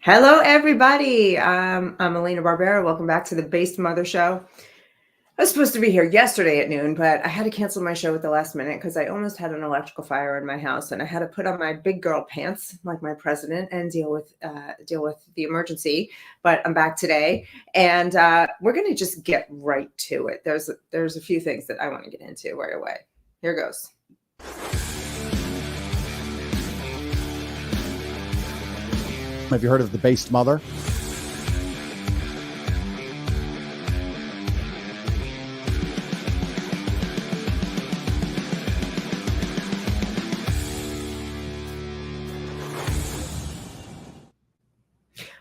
Hello, everybody. I'm Elena Barbera. Welcome back to the Based Mother Show. I was supposed to be here yesterday at noon, but I had to cancel my show at the last minute because I almost had an electrical fire in my house, and I had to put on my big girl pants like my president and deal with the emergency. But I'm back today, and we're going to just get right to it. There's a few things that I want to get into right away. Here goes. Have you heard of the Based Mother?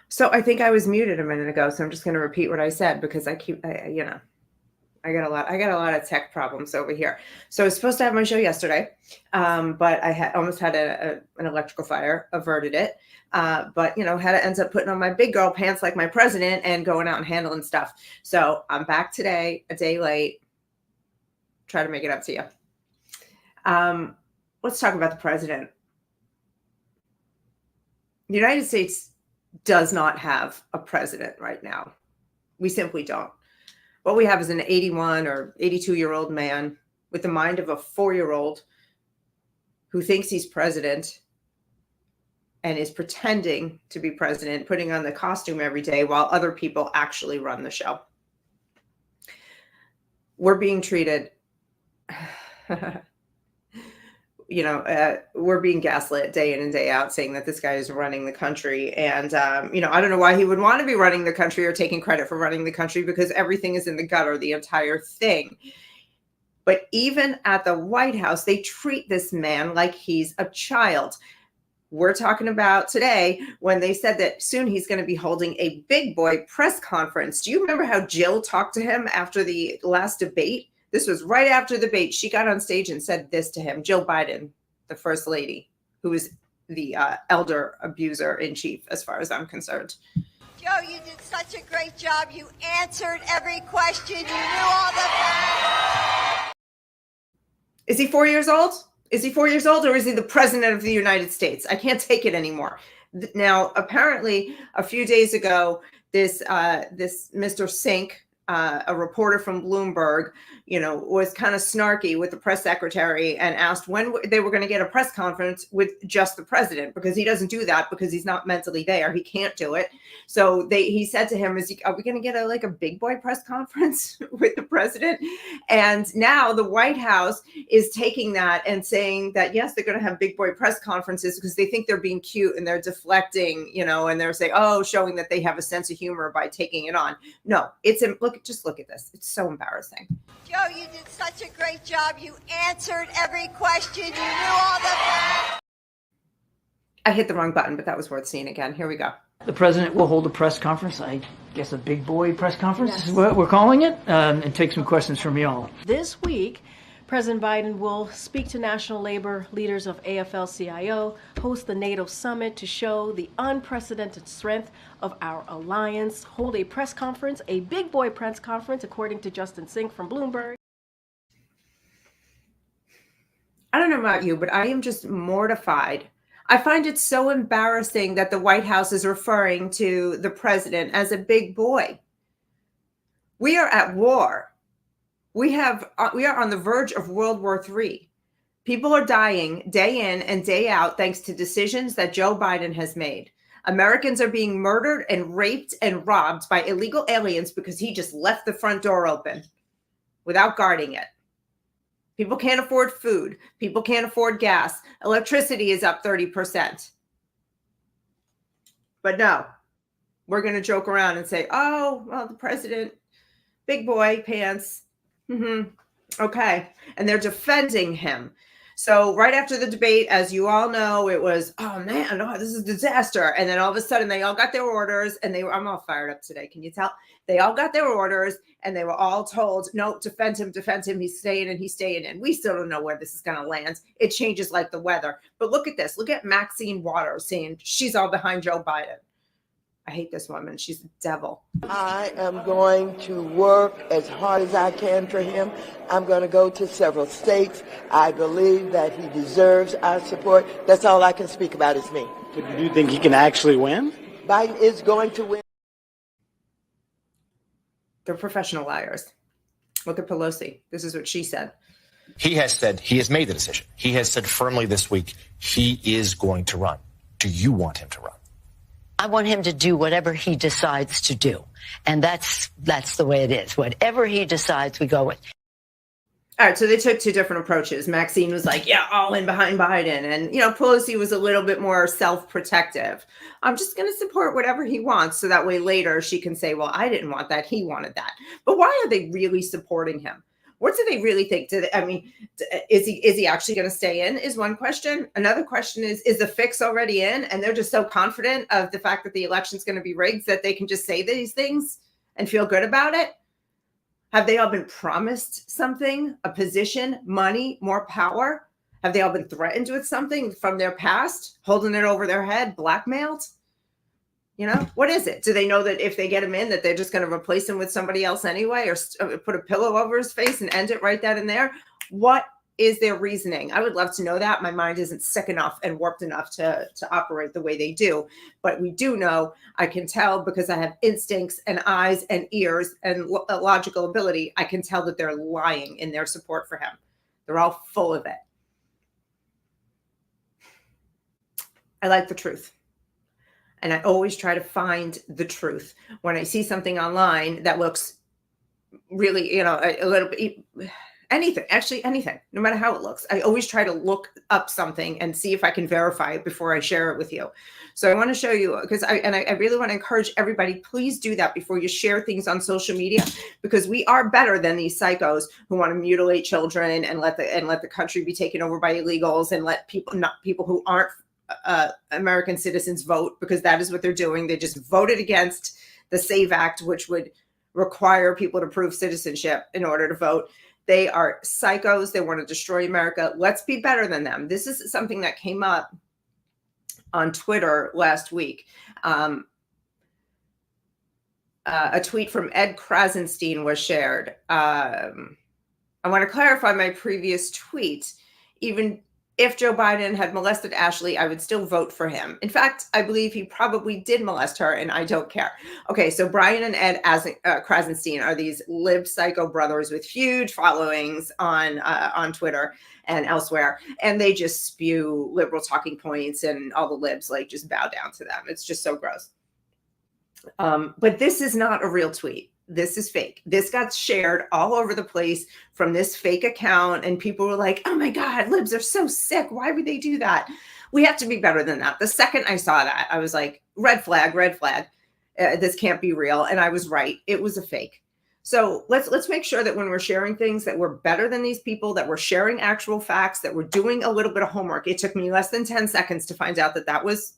So I think I was muted a minute ago, so I'm just going to repeat what I said because I got a lot of tech problems over here. So I was supposed to have my show yesterday, but I almost had an electrical fire, averted it. But had to end up putting on my big girl pants like my president and going out and handling stuff. So I'm back today, a day late. Try to make it up to you. Let's talk about the president. The United States does not have a president right now. We simply don't. What we have is an 81 or 82-year-old man with the mind of a 4-year-old who thinks he's president and is pretending to be president, putting on the costume every day while other people actually run the show. We're being treated, we're being gaslit day in and day out, saying that this guy is running the country. And, I don't know why he would want to be running the country or taking credit for running the country, because everything is in the gutter, the entire thing. But even at the White House, they treat this man like he's a child. We're talking about today when they said that soon he's going to be holding a big boy press conference. Do you remember how Jill talked to him after the last debate? This was right after the debate. She got on stage and said this to him. Jill Biden, the first lady, who is the elder abuser in chief, as far as I'm concerned. Joe, you did such a great job. You answered every question. You knew all the facts. Is he 4 years old? Is he 4 years old, or is he the president of the United States? I can't take it anymore. Now, apparently, a few days ago, this Mr. Sink, a reporter from Bloomberg, was kind of snarky with the press secretary and asked when they were going to get a press conference with just the president, because he doesn't do that because he's not mentally there. He can't do it. So he said to him, are we going to get a big boy press conference with the president? And now the White House is taking that and saying that, yes, they're going to have big boy press conferences because they think they're being cute and they're deflecting, and they're saying, showing that they have a sense of humor by taking it on. No, just look at this. It's so embarrassing. Joe, you did such a great job. You answered every question. You knew all the facts. I hit the wrong button, but that was worth seeing again. Here we go. The president will hold a press conference, I guess a big boy press conference is what we're calling it, and take some questions from y'all. This week, President Biden will speak to national labor leaders of AFL-CIO, host the NATO summit to show the unprecedented strength of our alliance, hold a press conference, a big boy press conference, according to Justin Sink from Bloomberg. I don't know about you, but I am just mortified. I find it so embarrassing that the White House is referring to the president as a big boy. We are at war. We are on the verge of World War III. People are dying day in and day out thanks to decisions that Joe Biden has made. Americans are being murdered and raped and robbed by illegal aliens because he just left the front door open without guarding it. People can't afford food. People can't afford gas. Electricity is up 30%. But no, we're going to joke around and say, the president, big boy pants. Okay. And they're defending him. So right after the debate, as you all know, it was, this is a disaster. And then all of a sudden they all got their orders and I'm all fired up today. Can you tell? They all got their orders and they were all told, no, defend him. He's staying in. We still don't know where this is going to land. It changes like the weather. But look at this. Look at Maxine Waters saying she's all behind Joe Biden. I hate this woman. She's the devil. I am going to work as hard as I can for him. I'm going to go to several states. I believe that he deserves our support. That's all I can speak about is me. But do you think he can actually win? Biden is going to win. They're professional liars. Look at Pelosi. This is what she said. He has said he has made the decision. He has said firmly this week he is going to run. Do you want him to run? I want him to do whatever he decides to do. And that's the way it is. Whatever he decides, we go with. All right, so they took two different approaches. Maxine was like, yeah, all in behind Biden. And, Pelosi was a little bit more self-protective. I'm just going to support whatever he wants. So that way later she can say, well, I didn't want that. He wanted that. But why are they really supporting him? What do they really think? Is he actually going to stay in is one question. Another question is the fix already in? And they're just so confident of the fact that the election's going to be rigged that they can just say these things and feel good about it? Have they all been promised something, a position, money, more power? Have they all been threatened with something from their past, holding it over their head, blackmailed? What is it? Do they know that if they get him in, that they're just going to replace him with somebody else anyway, or put a pillow over his face and end it right then and there? What is their reasoning? I would love to know that. My mind isn't sick enough and warped enough to operate the way they do. But we do know, I can tell because I have instincts and eyes and ears and logical ability. I can tell that they're lying in their support for him. They're all full of it. I like the truth. And I always try to find the truth. When I see something online that looks really, a little bit, anything, no matter how it looks, I always try to look up something and see if I can verify it before I share it with you. So I want to show you, because I really want to encourage everybody, please do that before you share things on social media, because we are better than these psychos who want to mutilate children and let the country be taken over by illegals and let people who aren't American citizens vote, because that is what they're doing. They just voted against the SAVE Act, which would require people to prove citizenship in order to vote. They are psychos. They want to destroy America. Let's be better than them. This is something that came up on Twitter last week. A tweet from Ed Krasenstein was shared. I want to clarify my previous tweet. Even if Joe Biden had molested Ashley, I would still vote for him. In fact, I believe he probably did molest her, and I don't care. Okay, so Brian and Ed Krasenstein are these lib psycho brothers with huge followings on Twitter and elsewhere, and they just spew liberal talking points, and all the libs just bow down to them. It's just so gross. But this is not a real tweet. This is fake. This got shared all over the place from this fake account. And people were like, oh my God, libs are so sick. Why would they do that? We have to be better than that. The second I saw that, I was like, red flag, red flag. This can't be real. And I was right. It was a fake. So let's make sure that when we're sharing things that we're better than these people, that we're sharing actual facts, that we're doing a little bit of homework. It took me less than 10 seconds to find out that was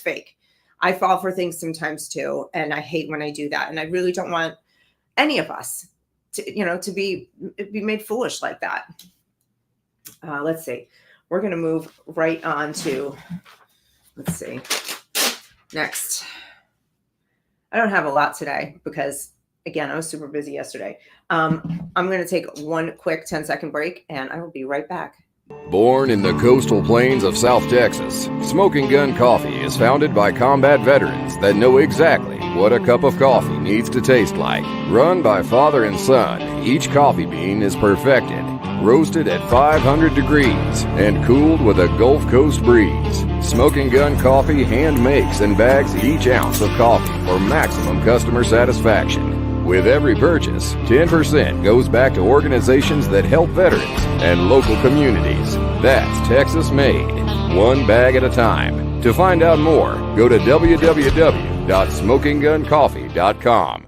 fake. I fall for things sometimes too. And I hate when I do that. And I really don't want any of us to be made foolish like that. Let's see. We're going to move right on to, let's see, next. I don't have a lot today because, again, I was super busy yesterday. I'm going to take one quick 10-second break, and I will be right back. Born in the coastal plains of South Texas, Smoking Gun Coffee is founded by combat veterans that know exactly what a cup of coffee needs to taste like. Run by father and son, each coffee bean is perfected, roasted at 500 degrees, and cooled with a Gulf Coast breeze. Smoking Gun Coffee hand makes and bags each ounce of coffee for maximum customer satisfaction. With every purchase, 10% goes back to organizations that help veterans and local communities. That's Texas made, one bag at a time. To find out more, go to www.smokingguncoffee.com.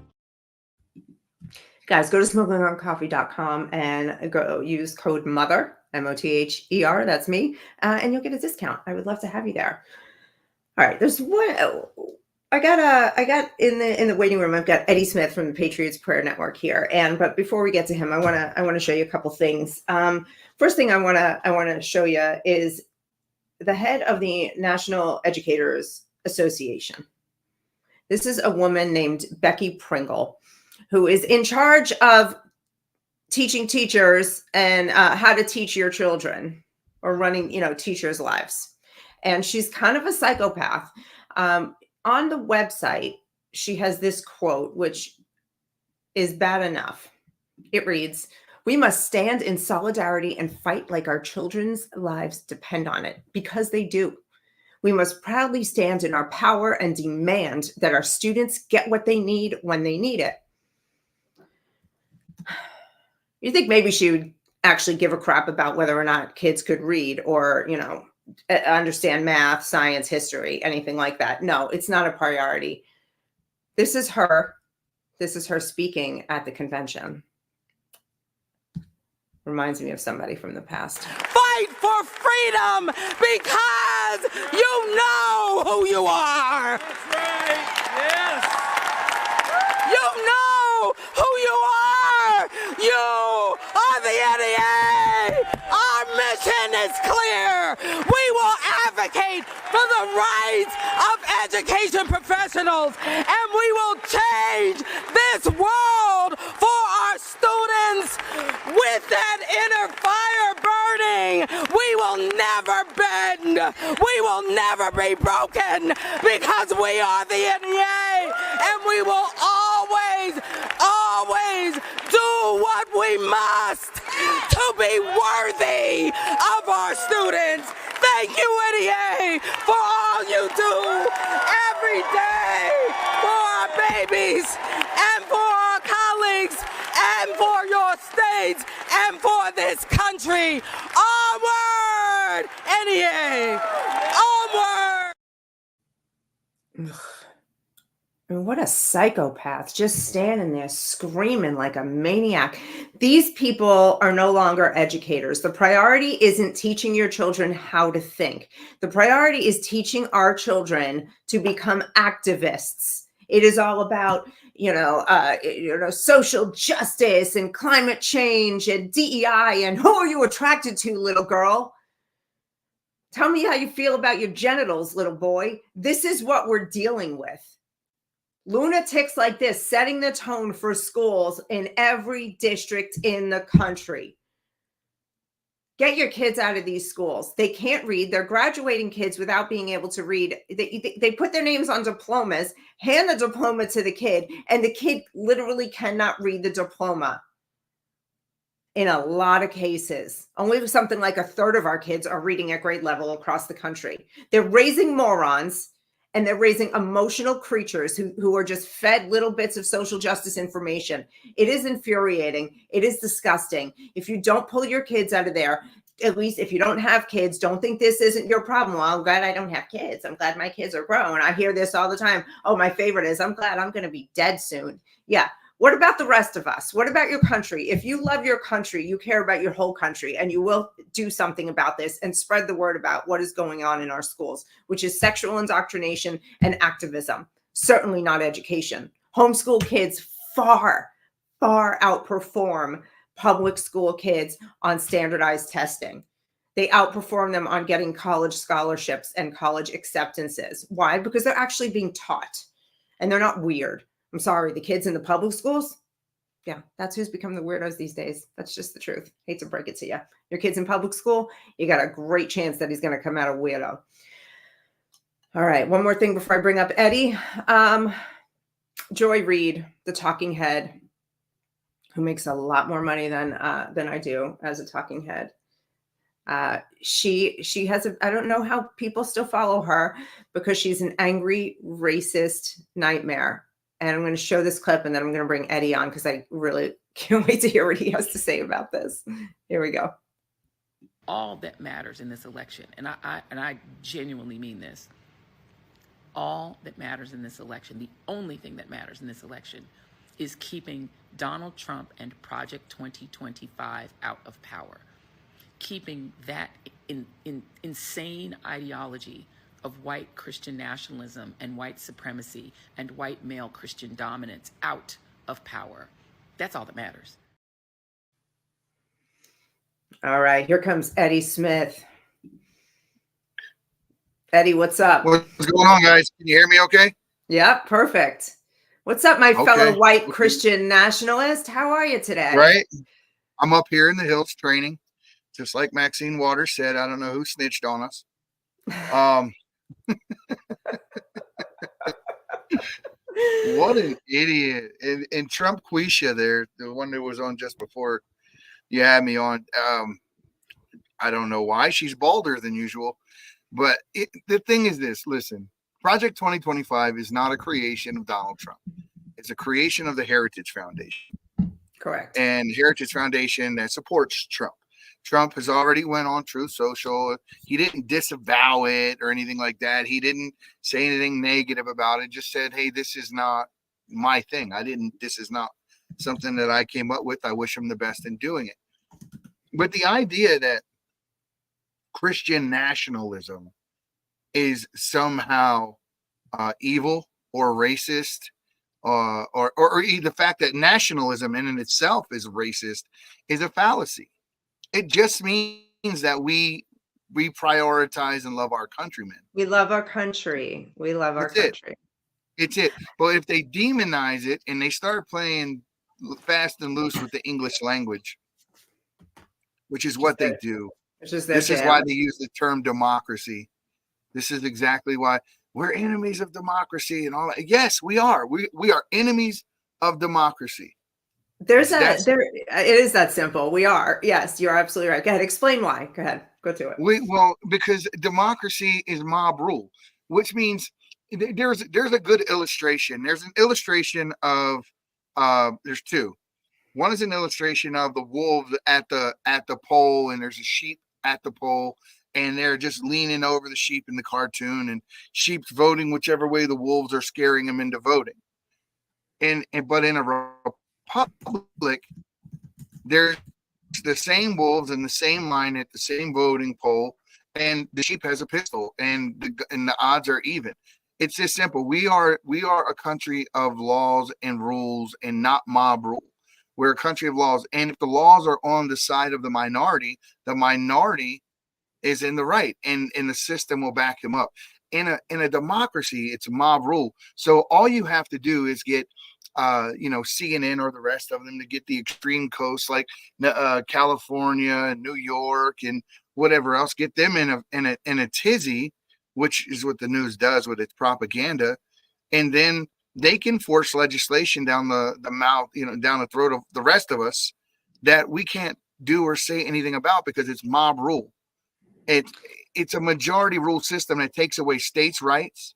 Guys, go to smokingguncoffee.com and go use code MOTHER, MOTHER, that's me, and you'll get a discount. I would love to have you there. All right, there's one. I got in the waiting room. I've got Eddie Smith from the Patriots Prayer Network here. But before we get to him, I want to show you a couple things. First thing I want to show you is the head of the National Educators Association. This is a woman named Becky Pringle, who is in charge of teaching teachers and how to teach your children, or running, teachers' lives. And she's kind of a psychopath. on the website, she has this quote, which is bad enough. It reads, "We must stand in solidarity and fight like our children's lives depend on it, because they do. We must proudly stand in our power and demand that our students get what they need when they need it." You think maybe she would actually give a crap about whether or not kids could read or, understand math, science, history, anything like that. No, it's not a priority. This is her. This is her speaking at the convention. Reminds me of somebody from the past. Fight for freedom because you know who you are. That's right. Yes. You know who you are. You are the NEA. Our mission is clear. We will advocate for the rights of education professionals, and we will change this world for our students with that inner fire burning. We will never bend. We will never be broken because we are the NEA, and we will always, always do what we must to be worthy of our students. Thank you, NEA, for all you do every day for our babies and for our colleagues and for your states and for this country. Onward, NEA! Onward! I mean, what a psychopath, just standing there screaming like a maniac. These people are no longer educators. The priority isn't teaching your children how to think. The priority is teaching our children to become activists. It is all about, social justice and climate change and DEI and who are you attracted to, little girl? Tell me how you feel about your genitals, little boy. This is what we're dealing with. Lunatics like this setting the tone for schools in every district in the country. Get your kids out of these schools. They can't read. They're graduating kids without being able to read. They put their names on diplomas, hand the diploma to the kid, and the kid literally cannot read the diploma. In a lot of cases, only something like a third of our kids are reading at grade level across the country. They're raising morons. And they're raising emotional creatures who are just fed little bits of social justice information. It is infuriating. It is disgusting. If you don't pull your kids out of there, at least if you don't have kids, don't think this isn't your problem. Well, I'm glad I don't have kids. I'm glad my kids are grown. I hear this all the time. Oh, my favorite is, I'm glad I'm going to be dead soon. Yeah. What about the rest of us? What about your country? If you love your country, you care about your whole country, and you will do something about this and spread the word about what is going on in our schools, which is sexual indoctrination and activism, certainly not education. Homeschool kids far, far outperform public school kids on standardized testing. They outperform them on getting college scholarships and college acceptances. Why? Because they're actually being taught, and they're not weird. I'm sorry, the kids in the public schools, yeah, that's who's become the weirdos these days. That's just the truth. Hate to break it to you. Your kid's in public school, you got a great chance that he's going to come out a weirdo. All right, one more thing before I bring up Eddie. Joy Reid, the talking head, who makes a lot more money than I do as a talking head. She has I don't know how people still follow her, because she's an angry, racist nightmare. And I'm going to show this clip, and then I'm going to bring Eddie on because I really can't wait to hear what he has to say about this. Here we go. All that matters in this election, and I genuinely mean this, all that matters in this election, the only thing that matters in this election, is keeping Donald Trump and Project 2025 out of power. Keeping that insane ideology of white Christian nationalism and white supremacy and white male Christian dominance out of power. That's all that matters. All right, here comes Eddie Smith. Eddie, what's up? What's going on, guys? Can you hear me okay? Yeah, perfect. What's up, my fellow white Christian nationalist? How are you today? Right. I'm up here in the hills training, just like Maxine Waters said. I don't know who snitched on us. What an idiot. And Trump Quisha there, the one that was on just before you had me on. I don't know why she's balder than usual, but the thing is this, listen, Project 2025 is not a creation of Donald Trump. It's a creation of the Heritage Foundation. Correct. And Heritage Foundation that supports Trump. Trump has already went on Truth Social. He didn't disavow it or anything like that. He didn't say anything negative about it. Just said, hey, this is not my thing. This is not something that I came up with. I wish him the best in doing it. But the idea that Christian nationalism is somehow evil or racist, or the fact that nationalism in itself is racist is a fallacy. It just means that we prioritize and love our countrymen. We love our country. We love our country. It's it. But if they demonize it and they start playing fast and loose with the English language, which is what they do. This is why they use the term democracy. This is exactly why we're enemies of democracy and all that. Yes, we are. We are enemies of democracy. It is that simple. We are. Yes, you're absolutely right. Go ahead. Explain why. Go ahead. Go to it. Because democracy is mob rule, which means there's a good illustration. There's an illustration of there's two. One is an illustration of the wolves at the pole, and there's a sheep at the pole, and they're just leaning over the sheep in the cartoon, and sheep's voting whichever way the wolves are scaring them into voting. But in a republic, there's the same wolves in the same line at the same voting poll, and the sheep has a pistol, and the odds are even. It's this simple. We are a country of laws and rules, and not mob rule. We're a country of laws, and if the laws are on the side of the minority is in the right, and the system will back him up. In a democracy, it's mob rule. So all you have to do is get CNN or the rest of them to get the extreme coast like California and New York and whatever else, get them in a tizzy, which is what the news does with its propaganda, and then they can force legislation down the mouth, down the throat of the rest of us that we can't do or say anything about because it's mob rule. It's a majority rule system that takes away states' rights.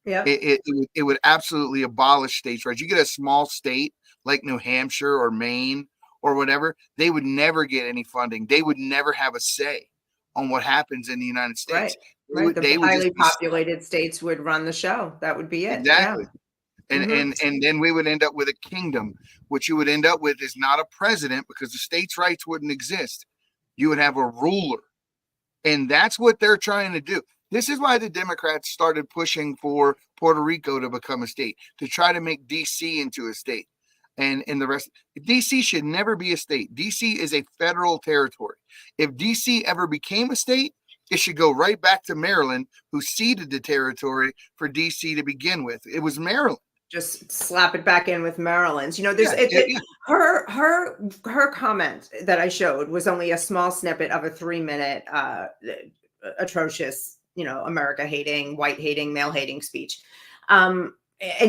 Yeah, it would absolutely abolish states' rights. You get a small state like New Hampshire or Maine or whatever, they would never get any funding. They would never have a say on what happens in the United States. Right. The highly populated states would run the show. That would be it. Exactly. Yeah. And then we would end up with a kingdom. What you would end up with is not a president, because the states' rights wouldn't exist. You would have a ruler. And that's what they're trying to do. This is why the Democrats started pushing for Puerto Rico to become a state, to try to make DC into a state. And the rest, DC should never be a state. DC is a federal territory. If DC ever became a state, it should go right back to Maryland, who ceded the territory for DC to begin with. It was Maryland. Just slap it back in with Maryland's. There's her comment that I showed was only a small snippet of a 3-minute atrocious, America hating, white hating, male hating speech. And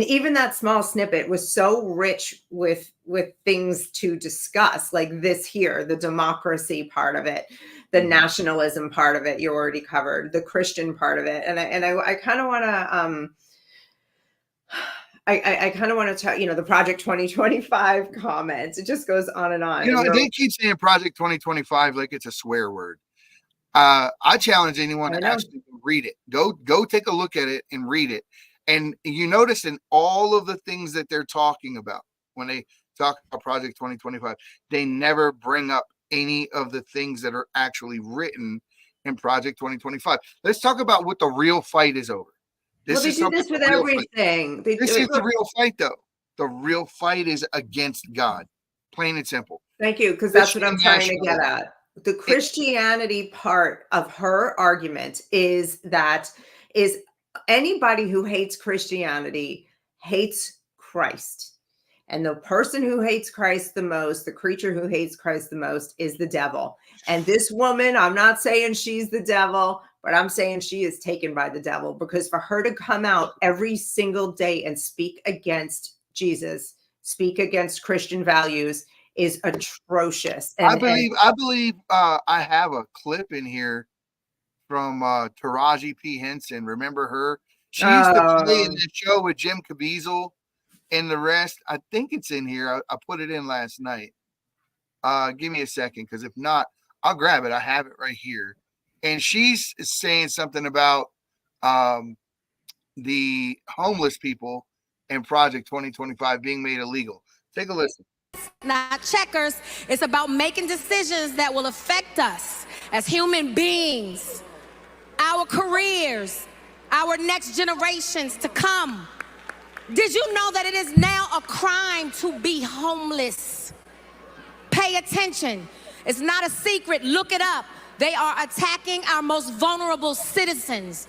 even that small snippet was so rich with things to discuss, like this here, the democracy part of it, the nationalism part of it, you already covered, the Christian part of it. And I kind of want to, I kind of want to tell, the Project 2025 comments. It just goes on and on. They keep saying Project 2025 like it's a swear word. I challenge anyone to actually read it. Go take a look at it and read it. And you notice in all of the things that they're talking about, when they talk about Project 2025, they never bring up any of the things that are actually written in Project 2025. Let's talk about what the real fight is over. They do this with everything. This is the real fight, though. The real fight is against God, plain and simple. Thank you, because that's what I'm trying to get at. The Christianity part of her argument is anybody who hates Christianity hates Christ. And the person who hates Christ the most, the creature who hates Christ the most, is the devil. And this woman, I'm not saying she's the devil, but I'm saying she is taken by the devil, because for her to come out every single day and speak against Jesus, speak against Christian values is atrocious. I believe I have a clip in here from Taraji P. Henson. Remember her? She used to play in the show with Jim Caviezel and the rest. I think it's in here. I put it in last night. Give me a second, because if not, I'll grab it. I have it right here. And she's saying something about the homeless people and Project 2025 being made illegal. Take a listen. Not checkers. It's about making decisions that will affect us as human beings, our careers, our next generations to come. Did you know that it is now a crime to be homeless? Pay attention. It's not a secret. Look it up. They are attacking our most vulnerable citizens.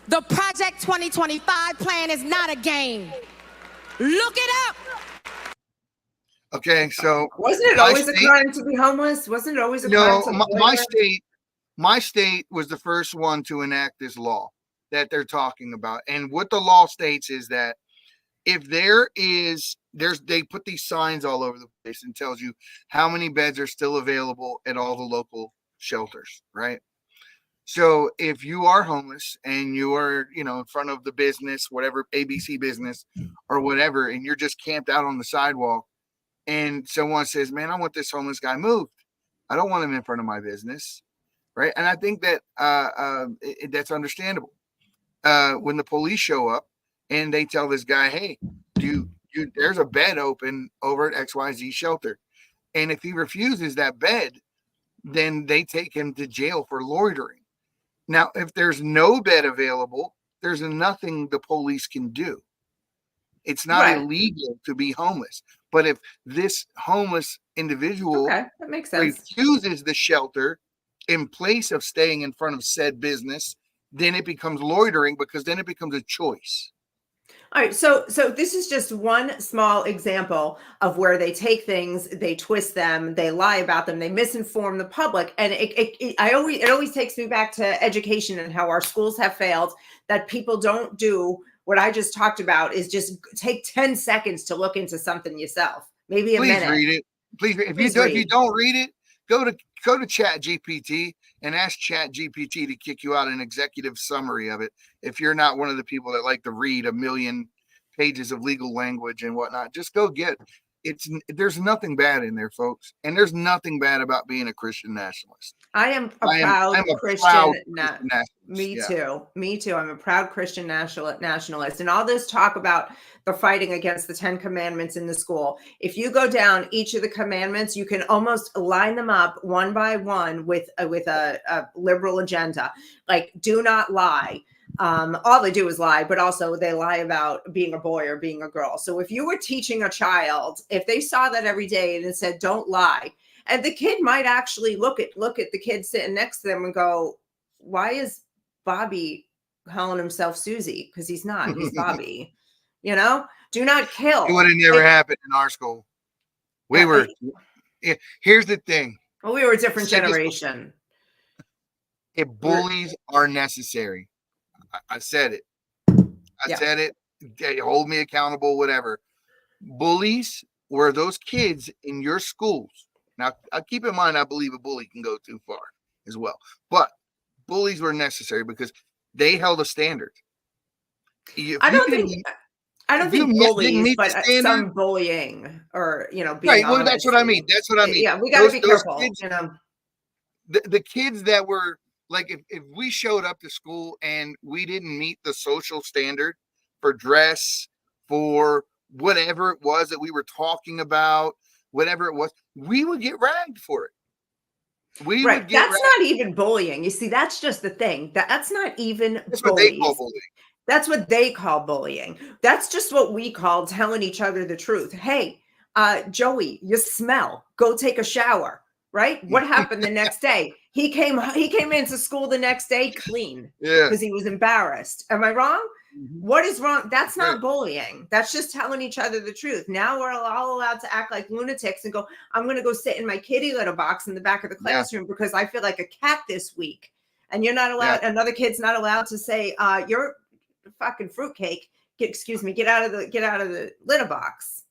The Project 2025 plan is not a game. Look it up. Okay, so wasn't it always a crime to be homeless? Wasn't it always a crime to my state was the first one to enact this law that they're talking about. And what the law states is that if they put these signs all over the place and tells you how many beds are still available at all the local shelters, right? So if you are homeless and you are, in front of the business, whatever, ABC business or whatever, and you're just camped out on the sidewalk, and someone says, man, I want this homeless guy moved. I don't want him in front of my business, right? And I think that that's understandable. When the police show up and they tell this guy, hey, there's a bed open over at XYZ shelter. And if he refuses that bed, then they take him to jail for loitering. Now, if there's no bed available, there's nothing the police can do. It's not illegal to be homeless. But if this homeless individual that makes sense, refuses the shelter in place of staying in front of said business, then it becomes loitering, because then it becomes a choice. All right, so this is just one small example of where they take things, they twist them, they lie about them, they misinform the public, and it always takes me back to education and how our schools have failed. That people don't do what I just talked about, is just take 10 seconds to look into something yourself, maybe a minute. Please read it. Please read. If you don't read it, go to Chat GPT and ask Chat GPT to kick you out an executive summary of it. If you're not one of the people that like to read a million pages of legal language and whatnot, just go get it. There's nothing bad in there, folks. And there's nothing bad about being a Christian nationalist. I am a proud Christian nationalist. Me too. I'm a proud Christian nationalist. And all this talk about the fighting against the 10 commandments in the school, if you go down each of the commandments, you can almost line them up one by one with a liberal agenda. Like, do not lie. All they do is lie, but also they lie about being a boy or being a girl. So if you were teaching a child, if they saw that every day and it said, don't lie, and the kid might actually look at the kid sitting next to them and go, why is Bobby calling himself Susie? Because he's not, he's Bobby. Do not kill. It would have never happened in our school. Here's the thing. Well, we were a different generation. If bullies are necessary, I said it. I said it. They hold me accountable, whatever. Bullies were those kids in your schools. Now, keep in mind, I believe a bully can go too far as well. But bullies were necessary because they held a standard. I don't think bullies, but some bullying or, being right. Well, that's what I mean. That's what I mean. Yeah, we got to be careful. Kids, the kids that were, like, if we showed up to school and we didn't meet the social standard for dress, for whatever it was that we were talking about, whatever it was, we would get ragged for it. That's not even bullying. You see, that's just the thing. That's not even That's what they call bullying. That's what they call bullying. That's just what we call telling each other the truth. Hey, Joey, you smell. Go take a shower. Right? What happened the next day? He came into school the next day clean because he was embarrassed. Am I wrong? Mm-hmm. What is wrong? That's not bullying. That's just telling each other the truth. Now we're all allowed to act like lunatics and go, I'm going to go sit in my kitty litter box in the back of the classroom because I feel like a cat this week. And you're not allowed, another kid's not allowed to say, you're fucking fruitcake. Get out of the litter box.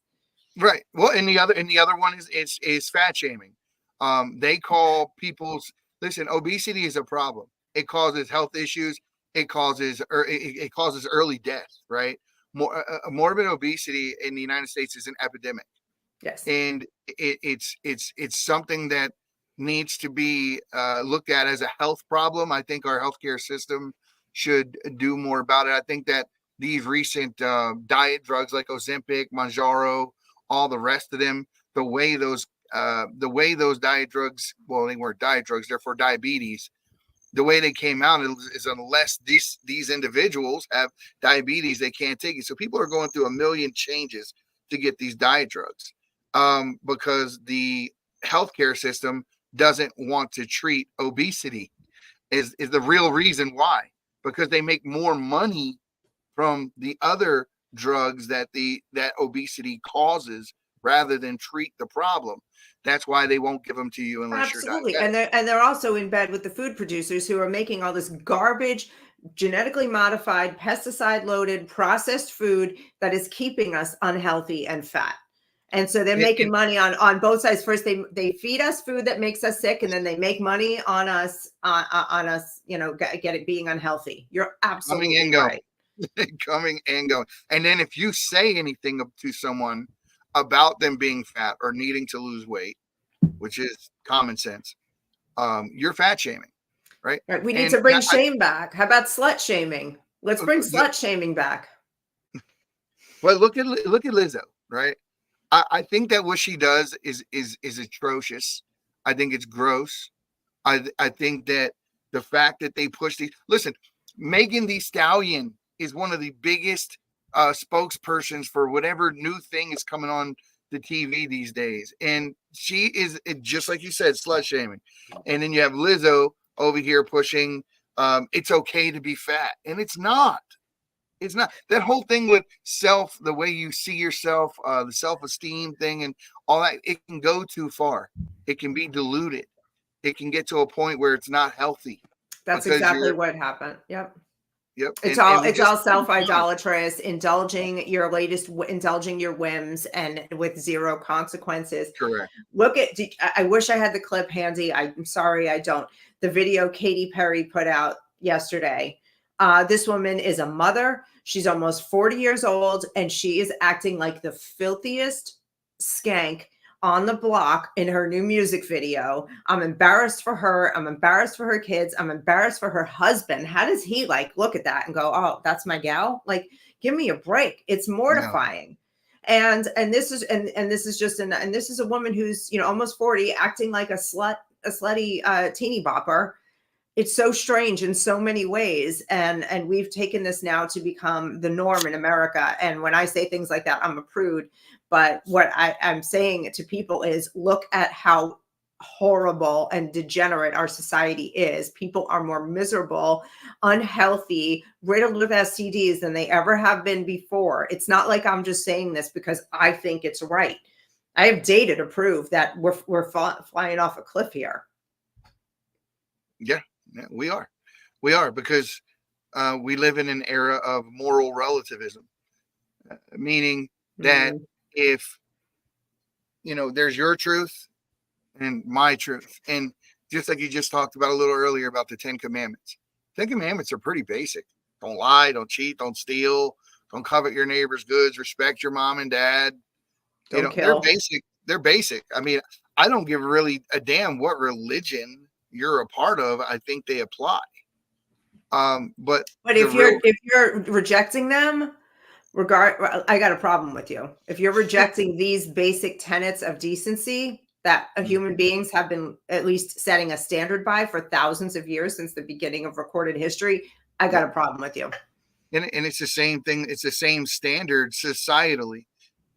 Right. Well, and the other one is fat shaming. They call listen, obesity is a problem. It causes health issues. It causes early death, right? Morbid obesity in the United States is an epidemic. Yes. And it's something that needs to be looked at as a health problem. I think our healthcare system should do more about it. I think that these recent diet drugs like Ozempic, Mounjaro, all the rest of them, the way those diet drugs, well, they weren't diet drugs, they're for diabetes. The way they came out is unless these individuals have diabetes, they can't take it. So people are going through a million changes to get these diet drugs because the healthcare system doesn't want to treat obesity is the real reason why, because they make more money from the other drugs that obesity causes rather than treat the problem. That's why they won't give them to you unless Absolutely. you're diabetic. And they're also in bed with the food producers who are making all this garbage, genetically modified, pesticide loaded, processed food that is keeping us unhealthy and fat. And so they're making money on both sides. First, they feed us food that makes us sick, and then they make money on us, get it being unhealthy. You're absolutely right. Coming and going. And then if you say anything to someone about them being fat or needing to lose weight, which is common sense, you're fat shaming, right? Right. We need to bring shame back. How about slut shaming? Let's bring slut shaming back. Well, look at Lizzo, right? I think that what she does is atrocious. I think it's gross. I think that the fact that they push listen, Megan Thee Stallion is one of the biggest spokespersons for whatever new thing is coming on the TV these days. And she is, just like you said, slut shaming. And then you have Lizzo over here pushing it's okay to be fat. And it's not. It's not. That whole thing with the way you see yourself, the self-esteem thing and all that, it can go too far. It can be diluted. It can get to a point where it's not healthy. That's exactly what happened. Yep. Yep. It's all self-idolatrous, indulging your whims and with zero consequences. Correct. I wish I had the clip handy. I'm sorry, I don't. The video Katy Perry put out yesterday. This woman is a mother. She's almost 40 years old, and she is acting like the filthiest skank on the block in her new music video. I'm embarrassed for her. I'm embarrassed for her kids. I'm embarrassed for her husband. How does he look at that and go, oh, that's my gal? Give me a break. It's mortifying. No. And this is a woman who's, almost 40 acting like a slutty teeny bopper. It's so strange in so many ways. And we've taken this now to become the norm in America. And when I say things like that, I'm a prude. But what I'm saying to people is look at how horrible and degenerate our society is. People are more miserable, unhealthy, riddled with STDs than they ever have been before. It's not like I'm just saying this because I think it's right. I have data to prove that we're flying off a cliff here. Yeah, we are. We are, because we live in an era of moral relativism, meaning that if, there's your truth and my truth, and just like you just talked about a little earlier about the 10 Commandments. 10 Commandments are pretty basic. Don't lie, don't cheat, don't steal, don't covet your neighbor's goods, respect your mom and dad. Don't kill. They're basic. I mean, I don't give really a damn what religion you're a part of. I think they apply. But if you're rejecting them, I got a problem with you. If you're rejecting these basic tenets of decency that human beings have been at least setting a standard by for thousands of years since the beginning of recorded history, I got a problem with you. And it's the same thing. It's the same standard societally.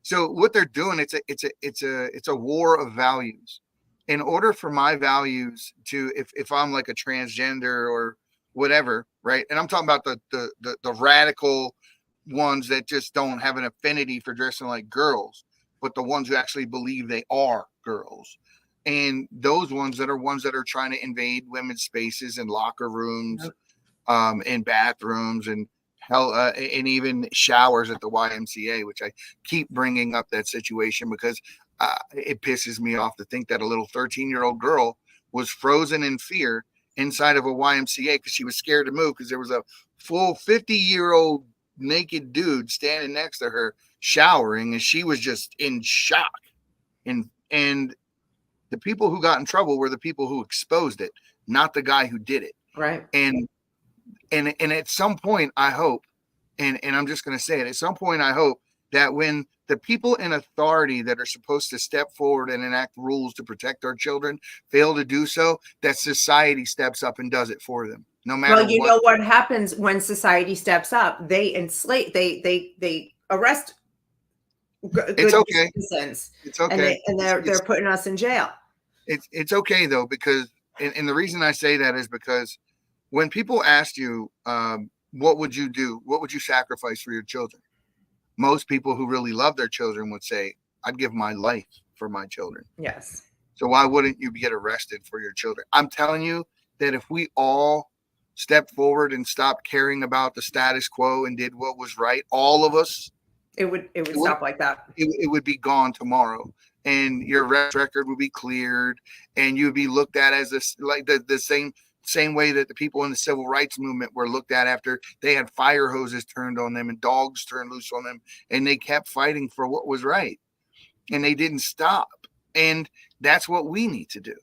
So what they're doing, it's a war of values. In order for my values to, if I'm like a transgender or whatever, right? And I'm talking about the radical ones that just don't have an affinity for dressing like girls, but the ones who actually believe they are girls. and those ones that are trying to invade women's spaces and locker rooms, and bathrooms and and even showers at the YMCA, which I keep bringing up that situation because it pisses me off to think that a little 13-year-old girl was frozen in fear inside of a YMCA because she was scared to move because there was a full 50-year-old naked dude standing next to her showering, and she was just in shock. And the people who got in trouble were the people who exposed it, not the guy who did it. Right. And at some point, I hope, and I'm just going to say it, at some point, I hope that when the people in authority that are supposed to step forward and enact rules to protect our children fail to do so, that society steps up and does it for them. No matter well, you know what happens when society steps up? They enslave, they arrest good citizens. It's okay. And they're putting us in jail. It's okay though, because and the reason I say that is because when people ask you, what would you do? What would you sacrifice for your children? Most people who really love their children would say, I'd give my life for my children. Yes. So why wouldn't you get arrested for your children? I'm telling you that if we all stepped forward and stopped caring about the status quo and did what was right, all of us, it would stop like that. It would be gone tomorrow, and your arrest record would be cleared, and you would be looked at as the same way that the people in the civil rights movement were looked at after they had fire hoses turned on them and dogs turned loose on them, and they kept fighting for what was right, and they didn't stop. And that's what we need to do.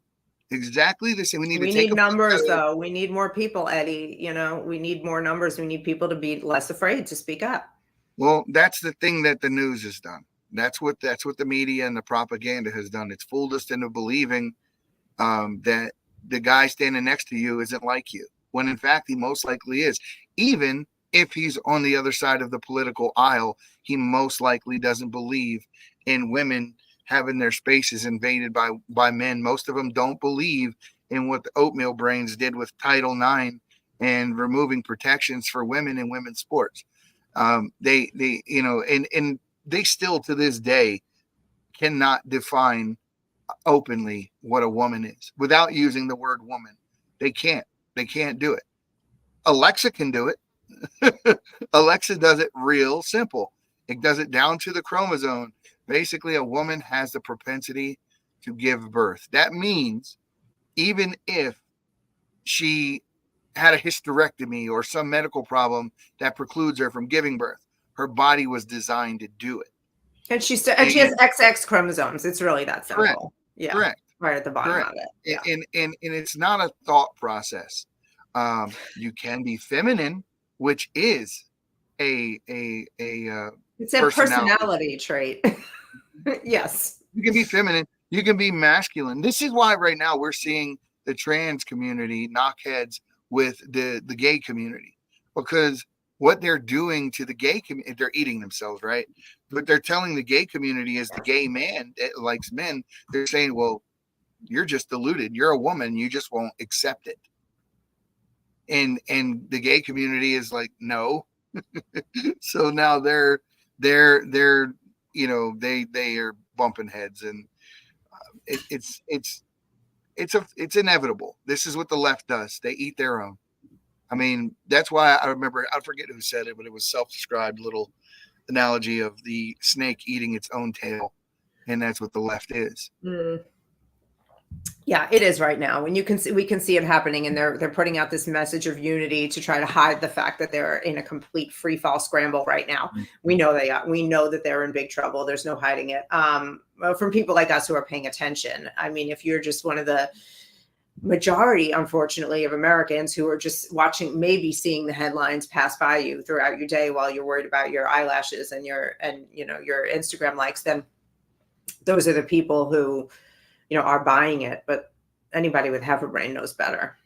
Exactly the same. We need numbers, though. We need more people, Eddie. You know, we need more numbers. We need people to be less afraid to speak up. Well, that's the thing that the news has done. That's what the media and the propaganda has done. It's fooled us into believing that the guy standing next to you isn't like you, when in fact he most likely is. Even if he's on the other side of the political aisle, he most likely doesn't believe in women having their spaces invaded by men. Most of them don't believe in what the oatmeal brains did with Title IX and removing protections for women in women's sports. They you know, and they still to this day cannot define openly what a woman is without using the word woman. They can't do it. Alexa can do it. Alexa does it real simple. It does it down to the chromosome. Basically, a woman has the propensity to give birth. That means even if she had a hysterectomy or some medical problem that precludes her from giving birth, her body was designed to do it. And she has XX chromosomes. It's really that simple. Correct. Yeah. Correct. Right at the bottom Correct. of it. Yeah. And it's not a thought process. You can be feminine, which is it's a personality trait. Yes. You can be feminine. You can be masculine. This is why right now we're seeing the trans community knock heads with the gay community, because what they're doing to the gay community, they're eating themselves, right? But they're telling the gay community as the gay man that likes men, they're saying, well, you're just deluded. You're a woman. You just won't accept it. And the gay community is like, no. So now they're you know, they are bumping heads, and it's inevitable. This is what the left does. They eat their own. I mean, that's why I remember, I forget who said it, but it was self-described little analogy of the snake eating its own tail. And that's what the left is. Mm. Yeah, it is right now. And we can see it happening, and they're putting out this message of unity to try to hide the fact that they're in a complete free fall scramble right now. Mm-hmm. We know that they're in big trouble. There's no hiding it. From people like us who are paying attention. I mean, if you're just one of the majority, unfortunately, of Americans who are just watching, maybe seeing the headlines pass by you throughout your day while you're worried about your eyelashes and your Instagram likes, then those are the people who, you know, are buying it. But anybody with half a brain knows better.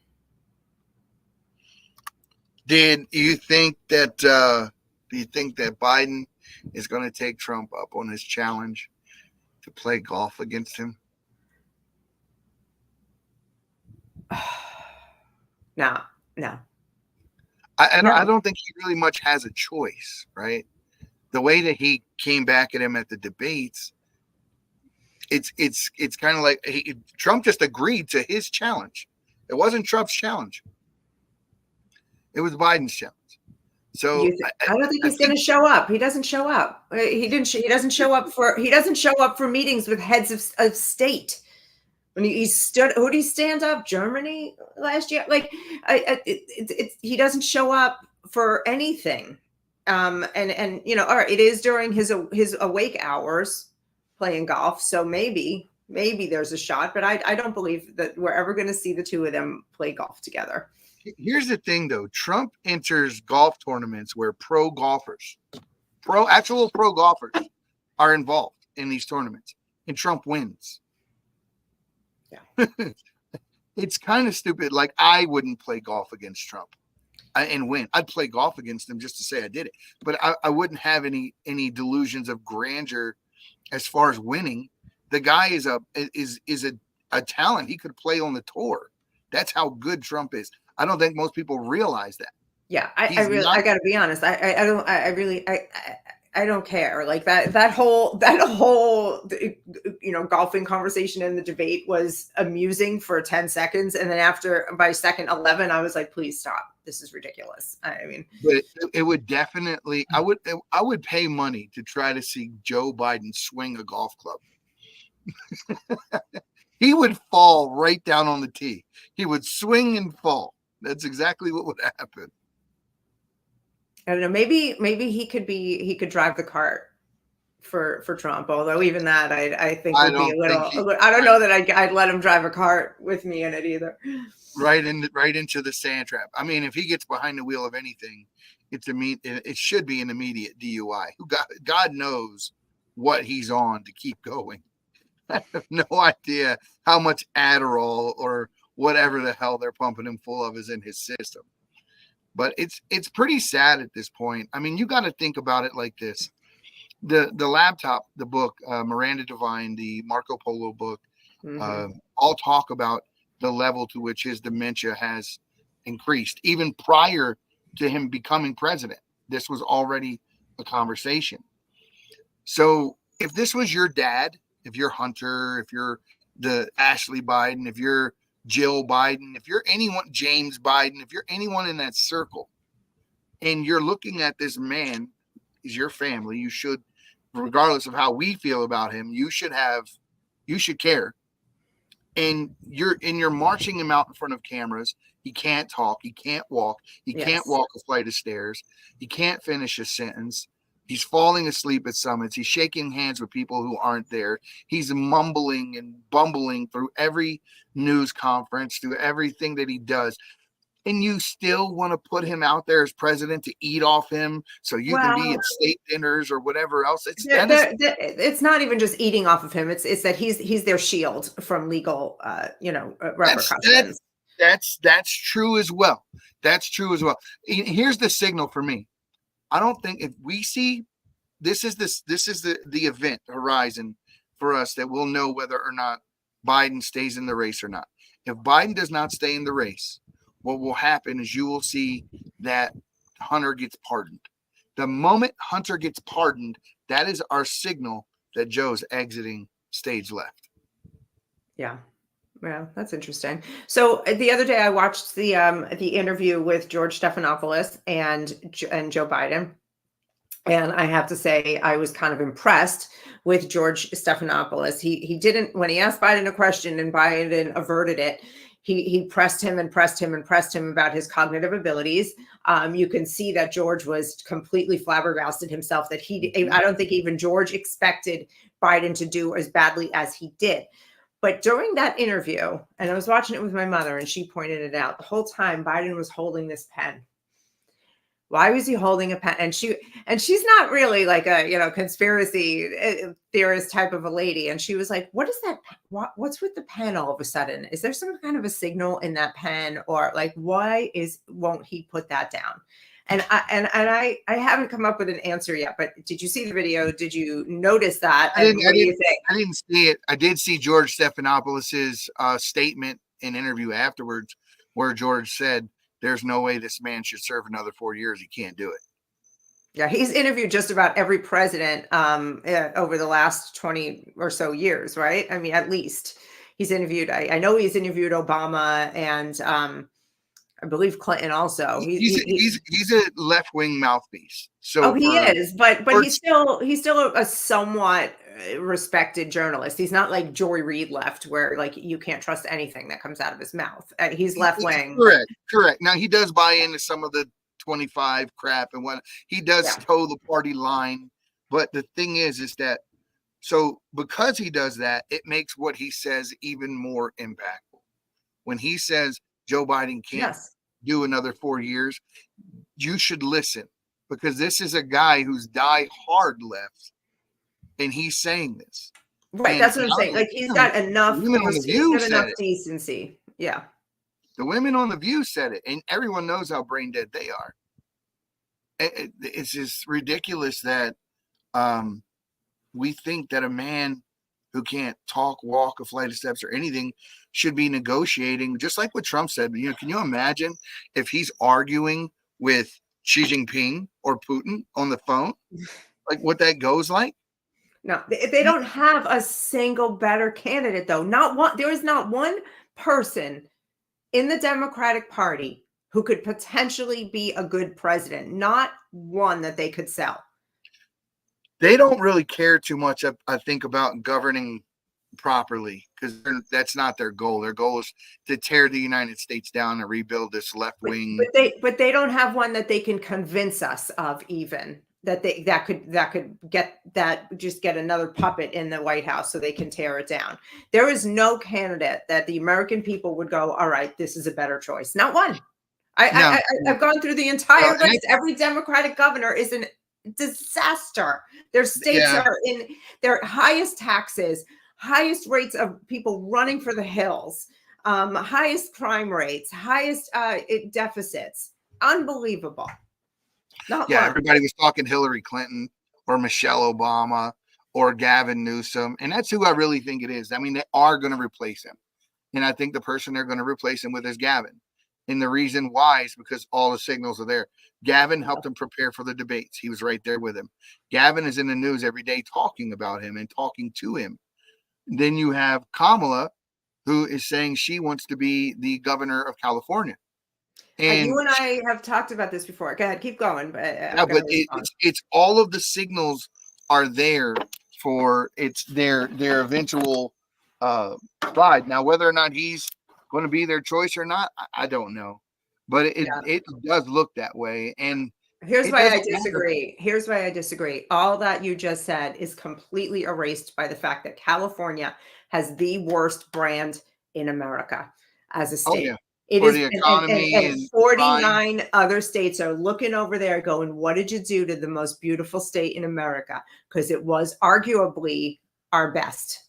Do you think that Biden is going to take Trump up on his challenge to play golf against him? No. I don't think he really much has a choice, right? The way that he came back at him at the debates, it's kind of like Trump just agreed to his challenge. It wasn't Trump's challenge. It was Biden's challenge. So I don't think he's going to show up. He doesn't show up. He doesn't show up for meetings with heads of state. When he stood, who did he stand up? Germany last year. Like he doesn't show up for anything. And you know, all right, it is during his awake hours playing golf. So maybe there's a shot, but I don't believe that we're ever going to see the two of them play golf together. Here's the thing, though. Trump enters golf tournaments where actual pro golfers are involved in these tournaments, and Trump wins. Yeah. It's kind of stupid. Like, I wouldn't play golf against Trump and win. I'd play golf against him just to say I did it, but I wouldn't have any delusions of grandeur as far as winning. The guy is a talent. He could play on the tour. That's how good Trump is. I don't think most people realize that. Yeah, I got to be honest. I don't care. Like that whole you know, golfing conversation in the debate was amusing for 10 seconds, and then by second 11, I was like, please stop. This is ridiculous. I mean, but it would definitely. I would pay money to try to see Joe Biden swing a golf club. He would fall right down on the tee. He would swing and fall. That's exactly what would happen. I don't know. Maybe he could drive the cart for Trump. Although even that, I think would be a little. I don't know that I'd let him drive a cart with me in it either. Right into the sand trap. I mean, if he gets behind the wheel of anything, it should be an immediate DUI. God knows what he's on to keep going. I have no idea how much Adderall or whatever the hell they're pumping him full of is in his system. But it's pretty sad at this point. I mean, you got to think about it like this. The laptop, the book, Miranda Devine, the Marco Polo book, all talk about the level to which his dementia has increased. Even prior to him becoming president, this was already a conversation. So if this was your dad, if you're Hunter, if you're the Ashley Biden, if you're Jill Biden, if you're anyone, James Biden, if you're anyone in that circle, and you're looking at this man, is your family, you should, regardless of how we feel about him, you should care. And you're marching him out in front of cameras. He can't talk. He can't walk. He can't walk a flight of stairs. He can't finish a sentence. He's falling asleep at summits. He's shaking hands with people who aren't there. He's mumbling and bumbling through every news conference, through everything that he does. And you still want to put him out there as president to eat off him so you can be at state dinners or whatever else. It's not even just eating off of him. It's that he's their shield from legal, repercussions. That's true as well. That's true as well. Here's the signal for me. I don't think if we see this is the event horizon for us that we'll know whether or not Biden stays in the race or not. If Biden does not stay in the race, what will happen is you will see that Hunter gets pardoned. The moment Hunter gets pardoned, that is our signal that Joe's exiting stage left. Yeah. Yeah, that's interesting. So the other day I watched the interview with George Stephanopoulos and Joe Biden. And I have to say, I was kind of impressed with George Stephanopoulos. He didn't, when he asked Biden a question and Biden averted it, he pressed him and pressed him and pressed him about his cognitive abilities. You can see that George was completely flabbergasted himself that I don't think even George expected Biden to do as badly as he did. But during that interview, and I was watching it with my mother, and she pointed it out, the whole time Biden was holding this pen. Why was he holding a pen? And she's not really like a conspiracy theorist type of a lady. And she was like, "What is that? What's with the pen all of a sudden? Is there some kind of a signal in that pen, or like why won't he put that down?" And I haven't come up with an answer yet, but did you see the video? Did you notice that? I didn't see it. I did see George Stephanopoulos' statement and interview afterwards where George said, "There's no way this man should serve another 4 years. He can't do it." Yeah, he's interviewed just about every president over the last 20 or so years, right? I mean, at least he's interviewed. I know he's interviewed Obama and I believe Clinton also. He's a left-wing mouthpiece. So oh, he is, but he's still a somewhat respected journalist. He's not like Joy Reid left, where like you can't trust anything that comes out of his mouth. He's left-wing. Correct. Now he does buy into some of the 25 crap and what he does toe the party line. But the thing is that so because he does that, it makes what he says even more impactful. When he says Joe Biden can't do another 4 years, you should listen, because this is a guy who's die hard left, and he's saying this. Right, and that's what I'm saying. Like he's got enough decency. Yeah. The women on The View said it, and everyone knows how brain dead they are. It's just ridiculous that we think that a man who can't talk, walk a flight of steps or anything should be negotiating, just like what Trump said. You know, can you imagine if he's arguing with Xi Jinping or Putin on the phone? Like what that goes like? No, they don't have a single better candidate, though. Not one. There is not one person in the Democratic Party who could potentially be a good president. Not one that they could sell. They don't really care too much, I think, about governing properly, because that's not their goal. Their goal is to tear the United States down and rebuild this left wing. But they don't have one that they can convince us of, even that could get another puppet in the White House so they can tear it down. There is no candidate that the American people would go, all right, this is a better choice. Not one. I've gone through the entire list. Every Democratic governor is an disaster. Their states are in their highest taxes, highest rates of people running for the hills, highest crime rates, highest deficits. Unbelievable. Everybody was talking Hillary Clinton or Michelle Obama or Gavin Newsom, and that's who I really think it is. I mean, they are going to replace him, and I think the person they're going to replace him with is Gavin. And the reason why is because all the signals are there. Gavin helped him prepare for the debates. He was right there with him. Gavin is in the news every day talking about him and talking to him. Then you have Kamala, who is saying she wants to be the governor of California. And you and I have talked about this before. Go ahead, keep going. But it's all of the signals are there for their eventual slide. Now, whether or not he's going to be their choice or not, I don't know, but it does look that way. And here's why I disagree. All that you just said is completely erased by the fact that California has the worst brand in America as a state. It is, the economy, and 49 other states are looking over there going, what did you do to the most beautiful state in America? Because it was arguably our best.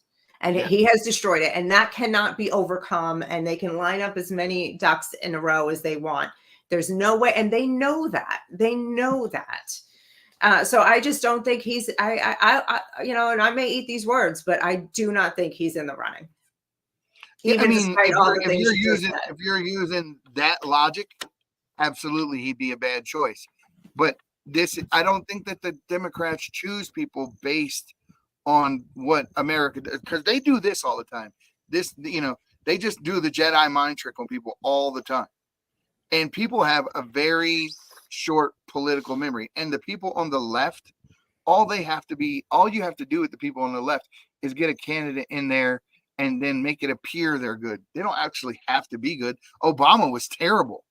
And he has destroyed it, and that cannot be overcome. And they can line up as many ducks in a row as they want. There's no way, and they know that. They know that. So I just don't think he's. And I may eat these words, but I do not think he's in the running. Even despite all the things if you're using that logic, absolutely, he'd be a bad choice. But I don't think that the Democrats choose people based on what America does, because they do this all the time. They just do the Jedi mind trick on people all the time. And people have a very short political memory. And the people on the left, all you have to do with the people on the left is get a candidate in there and then make it appear they're good. They don't actually have to be good. Obama was terrible.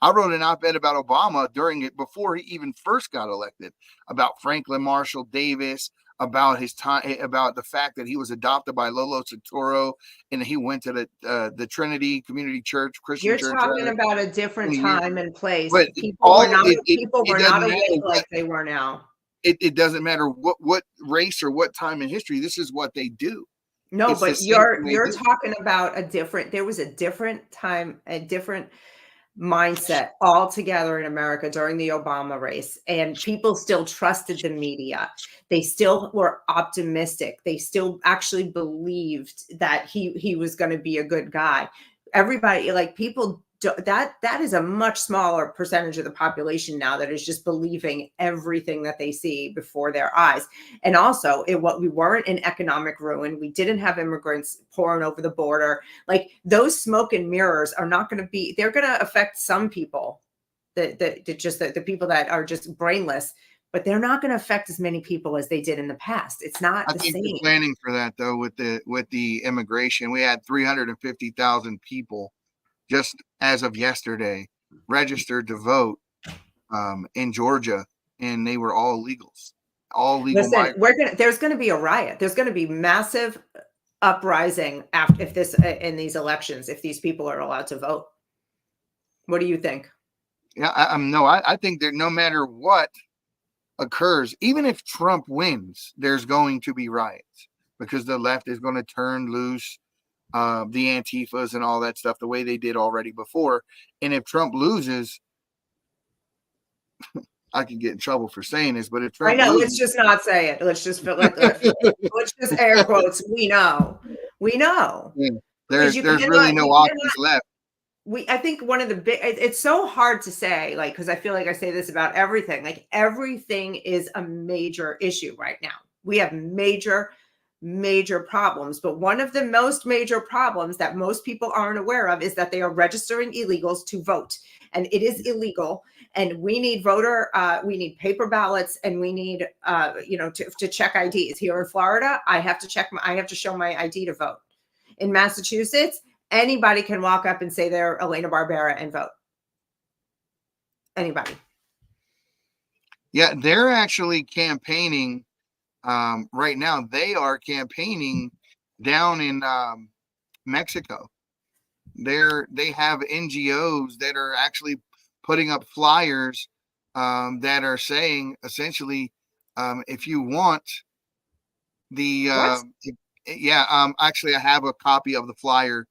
I wrote an op-ed about Obama before he even first got elected, about Franklin Marshall Davis, about his time, about the fact that he was adopted by Lolo Santoro, and he went to the Trinity Community Church, Christian Church. You're talking about a different time and place. But people were not awake like they were now. It doesn't matter what race or what time in history. This is what they do. No, but you're talking about there was a different time, a different mindset altogether in America during the Obama race, and people still trusted the media. They still were optimistic. They still actually believed that he was going to be a good guy. Everybody, like, people that is a much smaller percentage of the population now that is just believing everything that they see before their eyes. And also, we weren't in economic ruin. We didn't have immigrants pouring over the border. Like, those smoke and mirrors are not going to be. They're going to affect some people, the people that are just brainless. But they're not going to affect as many people as they did in the past. It's not the same. I think they're planning for that, though, with the immigration. We had 350,000 people just as of yesterday registered to vote in Georgia, and they were all illegals, all legal. Listen, there's going to be a riot. There's going to be massive uprising in these elections if these people are allowed to vote. What do you think? Yeah, I think that no matter what occurs, even if Trump wins, there's going to be riots because the left is going to turn loose the Antifas and all that stuff the way they did already before. And if Trump loses, I could get in trouble for saying this, but if Trump loses, let's just not say it. Let's just let's just air quotes. We know. Yeah, there's really no options left. I think one of the big, it's so hard to say, like, because I feel like I say this about everything. Like, everything is a major issue right now. We have major problems. But one of the most major problems that most people aren't aware of is that they are registering illegals to vote. And it is illegal. And we need we need paper ballots, and we need, to check IDs. Here in Florida, I have to show my ID to vote. In Massachusetts, anybody can walk up and say they're Elena Barbera and vote. Anybody. Yeah, they're actually campaigning right now. They are campaigning down in Mexico. They have NGOs that are actually putting up flyers that are saying essentially, if you want the actually I have a copy of the flyer.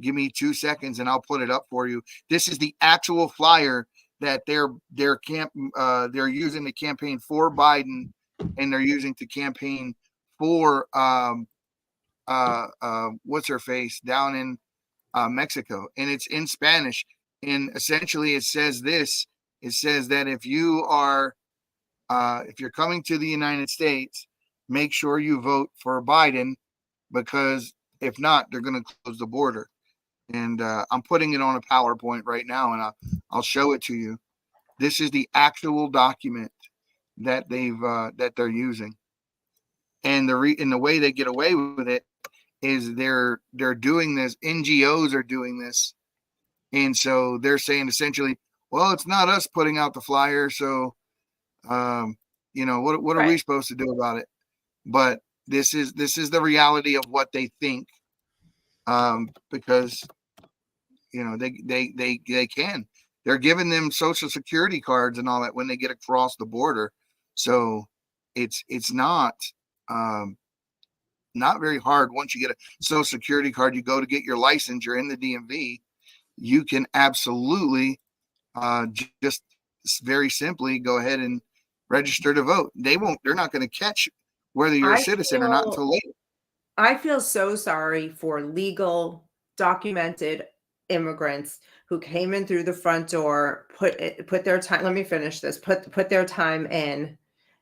Give me 2 seconds and I'll put it up for you. This is the actual flyer that they're using to campaign for Biden, and they're using to campaign for what's her face down in Mexico, and it's in Spanish. And essentially, it says this: it says that if you're coming to the United States, make sure you vote for Biden, because if not, they're going to close the border. And I'm putting it on a PowerPoint right now, and I'll show it to you. This is the actual document that they're using, and the way they get away with it is they're doing this. NGOs are doing this, and so they're saying essentially, well, it's not us putting out the flyer, so what are we supposed to do about it? But this is the reality of what they think. Because they can. They're giving them social security cards and all that when they get across the border. So it's not very hard. Once you get a social security card, you go to get your license, you're in the DMV, you can absolutely just very simply go ahead and register to vote. They're not going to catch whether you're a citizen or not until later. I feel so sorry for legal, documented immigrants who came in through the front door, put their time. Let me finish this. Put their time in,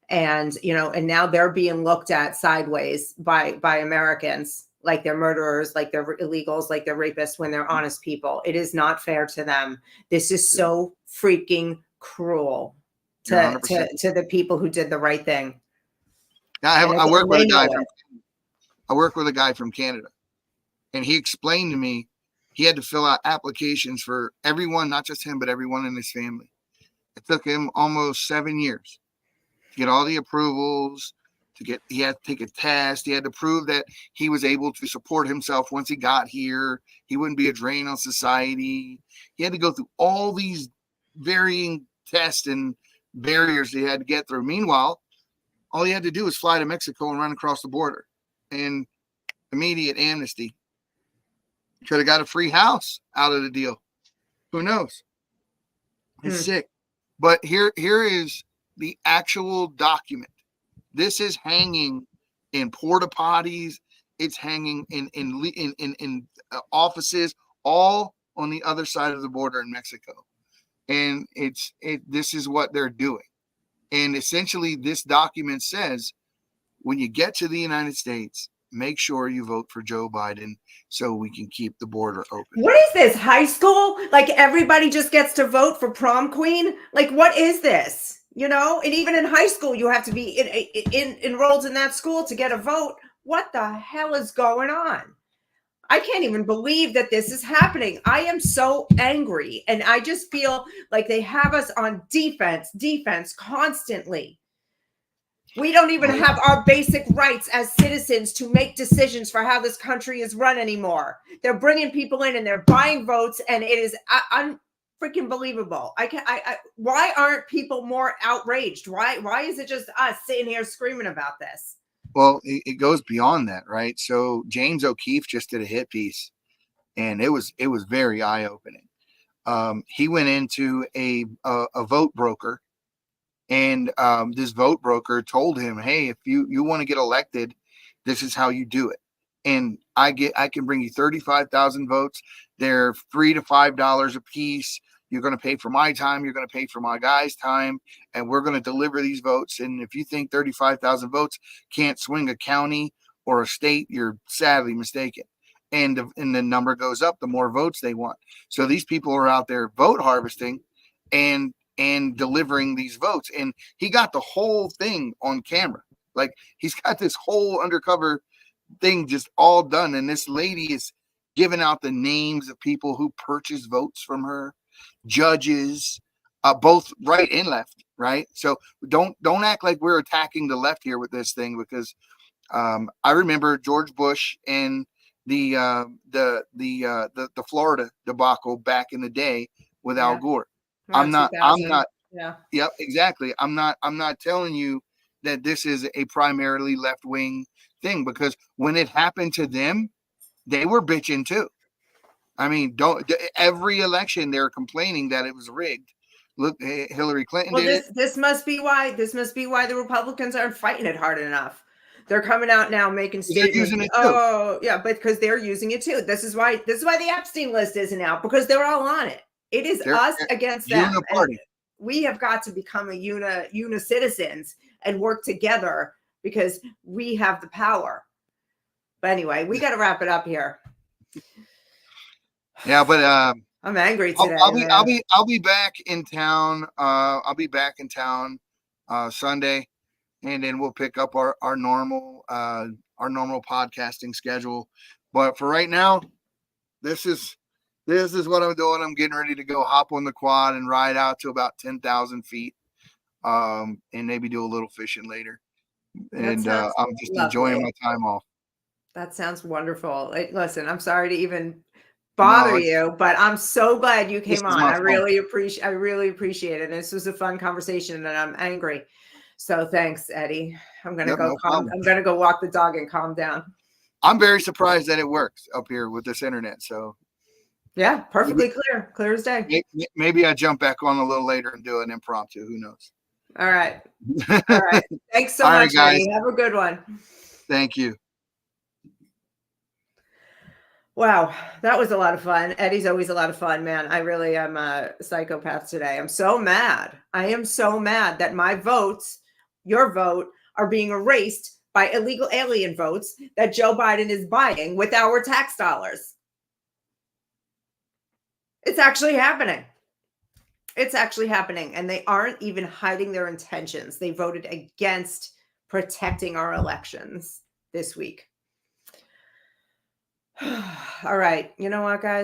and now they're being looked at sideways by Americans, like they're murderers, like they're illegals, like they're rapists, when they're honest people. It is not fair to them. This is so freaking cruel to the people who did the right thing. I work with a guy from Canada, and he explained to me he had to fill out applications for everyone, not just him, but everyone in his family. It took him almost 7 years to get all the approvals, he had to take a test. He had to prove that he was able to support himself once he got here. He wouldn't be a drain on society. He had to go through all these varying tests and barriers he had to get through. Meanwhile, all he had to do was fly to Mexico and run across the border, and immediate amnesty. Could have got a free house out of the deal. Who knows? It's sick. But here is the actual document. This is hanging in porta potties. It's hanging in offices all on the other side of the border in Mexico. And this is what they're doing. And essentially this document says, when you get to the United States, make sure you vote for Joe Biden so we can keep the border open. What is this, high school? Like everybody just gets to vote for prom queen? Like, what is this? You know, and even in high school, you have to be enrolled in that school to get a vote. What the hell is going on? I can't even believe that this is happening. I am so angry. And I just feel like they have us on defense constantly. We don't even have our basic rights as citizens to make decisions for how this country is run anymore. They're bringing people in and they're buying votes, and it is unfreaking believable. Why aren't people more outraged? Why is it just us sitting here screaming about this? Well, it goes beyond that, right? So James O'Keefe just did a hit piece, and it was very eye-opening. He went into a vote broker, and this vote broker told him, hey, if you want to get elected, this is how you do it. And I can bring you 35,000 votes. They're $3 to $5 a piece. You're going to pay for my time. You're going to pay for my guy's time. And we're going to deliver these votes. And if you think 35,000 votes can't swing a county or a state, you're sadly mistaken. And the number goes up, the more votes they want. So these people are out there vote harvesting and delivering these votes. And he got the whole thing on camera. Like, he's got this whole undercover thing just all done. And this lady is giving out the names of people who purchased votes from her, judges, both right and left, right? So don't act like we're attacking the left here with this thing, because I remember George Bush and the Florida debacle back in the day with Al Gore. I'm not. Yeah. Yep, exactly. I'm not telling you that this is a primarily left-wing thing, because when it happened to them, they were bitching too. I mean, every election they're complaining that it was rigged. Look, Hillary Clinton did it. This must be why the Republicans aren't fighting it hard enough. They're coming out now making statements. They're using it too. Oh, yeah, but because they're using it too. This is why the Epstein list isn't out, because they're all on it. It is us against them. Party. We have got to become a uni citizens and work together, because we have the power. But anyway, we got to wrap it up here. Yeah, but I'm angry today. I'll be back in town. I'll be back in town Sunday, and then we'll pick up our normal podcasting schedule. But for right now, this is what I'm doing. I'm getting ready to go hop on the quad and ride out to about 10,000 feet, and maybe do a little fishing later. And I'm just enjoying my time off. That sounds wonderful. Like, listen, I'm sorry to even bother you, but I'm so glad you came on. I really appreciate it. And this was a fun conversation, and I'm angry. So thanks, Eddie. I'm gonna I'm gonna go walk the dog and calm down. I'm very surprised that it works up here with this internet. So yeah, perfectly clear as day. Maybe I jump back on a little later and do an impromptu. Who knows? All right. All right. Thanks so much, guys. Eddie. Have a good one. Thank you. Wow, that was a lot of fun. Eddie's always a lot of fun, man. I really am a psychopath today. I'm so mad. I am so mad that my votes, your vote, are being erased by illegal alien votes that Joe Biden is buying with our tax dollars. It's actually happening. It's actually happening. And they aren't even hiding their intentions. They voted against protecting our elections this week. All right. You know what, guys?